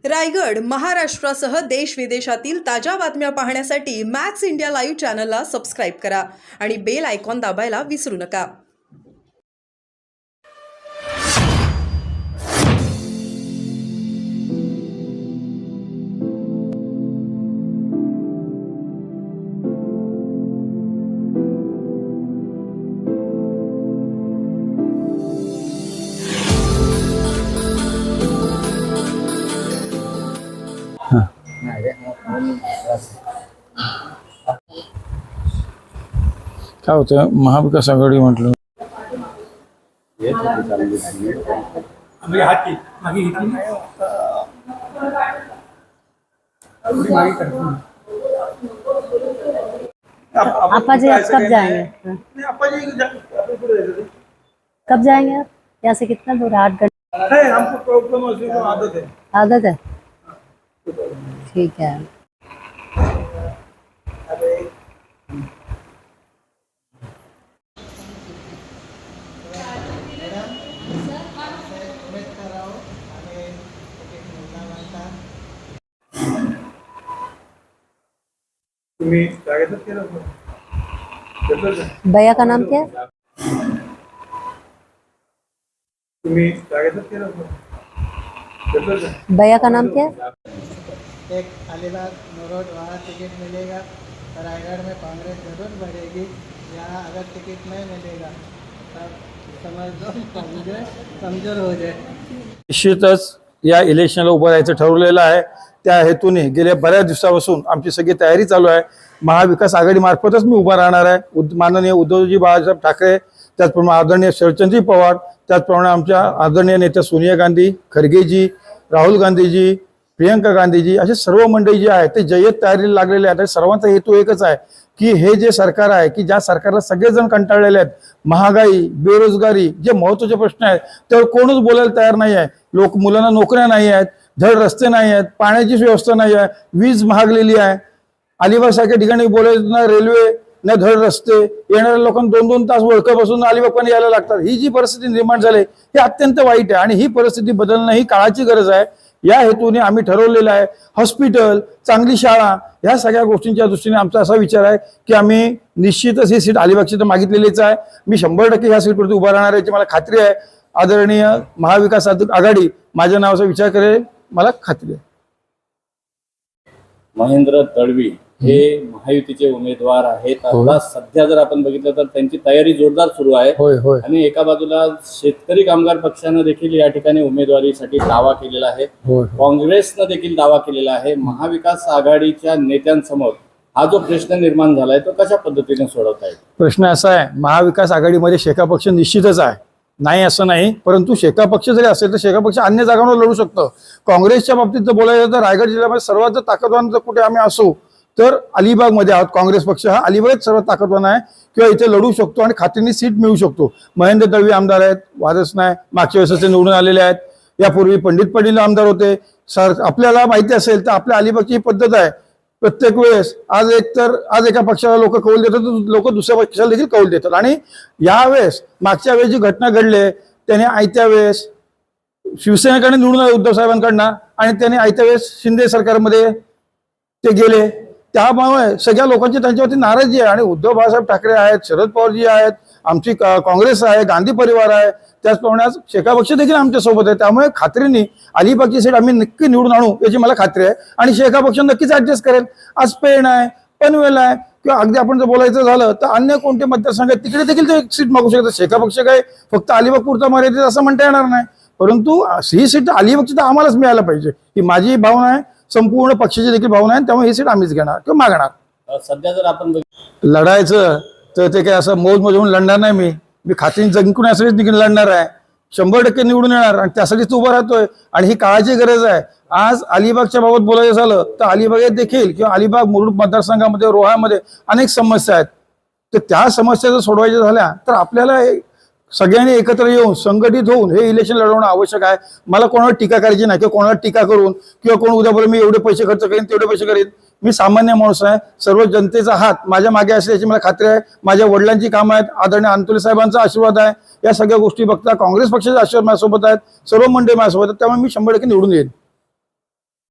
रायगड, महाराष्ट्रासह देश विदेशातील ताज्या बातम्या पाहण्यासाठी मॅक्स इंडिया लाईव्ह चॅनलला सबस्क्राईब करा आणि बेल आयकॉन दाबायला विसरू नका. काय होतं महाविकास आघाडी म्हटलं आपा जी आप कब जाएंगे? कब जाएंगे आप? यहाँ से कितना दूर? 8 घंटे? हमको प्रॉब्लम आदत है. आदत है, ठीक है. भैया का नाम क्या है? भैया का नाम क्या है? एक अलीबाग नरोड वहाँ टिकट मिलेगा. रायगढ़ में कांग्रेस जरूर बढ़ेगी. यहाँ अगर टिकट नहीं मिलेगा तब समझ लो कमजोर हो जाए. निश्चितच या इलेक्शनला उभं राहायचं ठरवलेलं आहे. त्या हेतूने गेल्या बऱ्याच दिवसापासून आमची सगळी तयारी चालू आहे. महाविकास आघाडी मार्फतच मी उभा राहणार आहे. माननीय उद्धवजी बाळासाहेब ठाकरे, त्याचप्रमाणे आदरणीय शरदचंद्रजी पवार, त्याचप्रमाणे आमच्या आदरणीय नेत्या सोनिया गांधी, खरगेजी, राहुल गांधीजी, प्रियंका गांधीजी, असे सर्व मंडळी जे आहेत ते जय्यत तयारीला लागलेले आहेत. सर्वांचा हेतू एकच आहे की हे जे सरकार आहे की ज्या सरकारला सगळेजण कंटाळलेले आहेत, महागाई, बेरोजगारी, जे महत्त्वाचे प्रश्न आहेत त्यावर कोणच बोलायला तयार नाही आहे. मुलांना नोकऱ्या नाही आहेत, धड रस्ते नाही आहेत, पाण्याची व्यवस्था नाही आहे, वीज महागलेली आहे. अलिबाग सारख्या ठिकाणी बोलायचं ना रेल्वे ना धड रस्ते, येणाऱ्या लोकांना 2-2 तास वळकापासून अलिबाग पण यायला लागतात. ही जी परिस्थिती निर्माण झाली ही अत्यंत वाईट आहे आणि ही परिस्थिती बदलणं ही काळाची गरज आहे. या हेतूने आम्ही ठरवलेलं आहे हॉस्पिटल, चांगली शाळा, या सगळ्या गोष्टींच्या दृष्टीने आमचा असा विचार आहे की आम्ही निश्चितच ही सीट अलिबागची तर मागितलेलीच आहे. मी 100% ह्या सीटवरती उभा राहणार याची मला खात्री आहे. आदरणीय महाविकास आघाडी माझ्या नावाचा विचार करेल, मला खात्री आहे. महेंद्र दळवी हे महायुतीचे उमेदवार आहेत. आता सध्या जर आपण बघितलं तर त्यांची तयारी जोरदार सुरू आहे. आणि एका बाजूला शेतकरी कामगार पक्षानं देखील या ठिकाणी उमेदवारीसाठी दावा केलेला आहे. काँग्रेसनं देखील दावा केलेला आहे. महाविकास आघाडीच्या नेत्यांसमोर हा जो प्रश्न निर्माण झालाय तो कशा पद्धतीने सोडवता येईल? प्रश्न असा आहे, महाविकास आघाडीमध्ये शेका पक्ष निश्चितच आहे, नाही असं नाही, परंतु शेका पक्ष जरी असेल तर शेका पक्ष अन्य जागांवर लढू शकतो. काँग्रेसच्या बाबतीत जर बोलायचं तर रायगड जिल्ह्यामध्ये सर्वात जर ताकदवान जर कुठे आम्ही असू तर अलिबागमध्ये आहोत. काँग्रेस पक्ष हा अलिबागच सर्वात ताकदवान आहे किंवा इथे लढू शकतो आणि खात्रीने सीट मिळू शकतो. महेंद्र दळवी आमदार आहेत, वादच नाही, मागच्या वेळेस ते निवडून आलेले आहेत. यापूर्वी पंडित पाटील आमदार होते. आपल्याला माहिती असेल तर आपल्या अलिबागची पद्धत आहे, प्रत्येक वेळेस आज एका पक्षाला लोक कौल देतात, लोक दुसऱ्या पक्षाला देखील कौल देतात. आणि यावेळेस मागच्या वेळेस जी घटना घडली त्याने आयत्या वेळेस शिवसेनेकडे निवडून आले उद्धव साहेबांकडनं आणि त्याने आयत्या वेळेस शिंदे सरकारमध्ये ते गेले. त्यामुळे सगळ्या लोकांची त्यांच्यावरती नाराजी आहे. आणि उद्धव बाळासाहेब ठाकरे आहेत, शरद पवारजी आहेत, आमची काँग्रेस आहे, गांधी परिवार आहे, त्याचप्रमाणे आज शेका पक्ष देखील आमच्या सोबत आहे. त्यामुळे खात्रीने अलिबागची सीट आम्ही नक्की निवडून आणू याची मला खात्री आहे. आणि शेका पक्ष नक्कीच ऍडजस्ट करेल. आज पेण आहे, पनवेल आहे किंवा अगदी आपण जर बोलायचं झालं तर अन्य कोणते मतदारसंघ आहेत तिकडे देखील ते सीट मागू शकतात. शेका पक्ष काय फक्त अलिबाग पुरता मर्यादित असं म्हणता येणार नाही, परंतु ही सीट अलिबागची तर आम्हालाच मिळायला पाहिजे ही माझी भावना आहे, संपूर्ण पक्षाची देखील भावना आहे. त्यामुळे ही सीट आम्हीच घेणार किंवा मागणार. सध्या जर आपण लढायचं तर ते काय असं मौज मौज होऊन लढणार नाही. मी खात्रीने जिंकून यासाठीच लढणार आहे, 100% निवडून येणार आणि त्यासाठीच उभा राहतोय. आणि ही काळाची गरज आहे. आज अलिबागच्या बाबत बोलायचं झालं तर अलिबाग देखील किंवा अलिबाग मुरुड मतदारसंघामध्ये रोहामध्ये अनेक समस्या आहेत. तर त्या समस्या जर सोडवायच्या झाल्या तर आपल्याला सगळ्यांनी एकत्र येऊन संघटित होऊन हे इलेक्शन लढवणं आवश्यक आहे. मला कोणावर टीका करायची नाही किंवा कोणावर टीका करून किंवा कोण उद्या बोल मी एवढे पैसे खर्च करेन तेवढे पैसे करेन. मी सामान्य माणूस आहे. सर्व जनतेचा हात माझ्या मागे असल्याची मला खात्री आहे. माझ्या वडिलांची कामं आहेत, आदरणीय अंतुले साहेबांचा आशीर्वाद आहे. या सगळ्या गोष्टी बघता काँग्रेस पक्षाचे आशीर्वाद माझ्यासोबत आहेत, सर्व मंडळी माझ्यासोबत आहेत. त्यामुळे मी 100% निवडून येईन.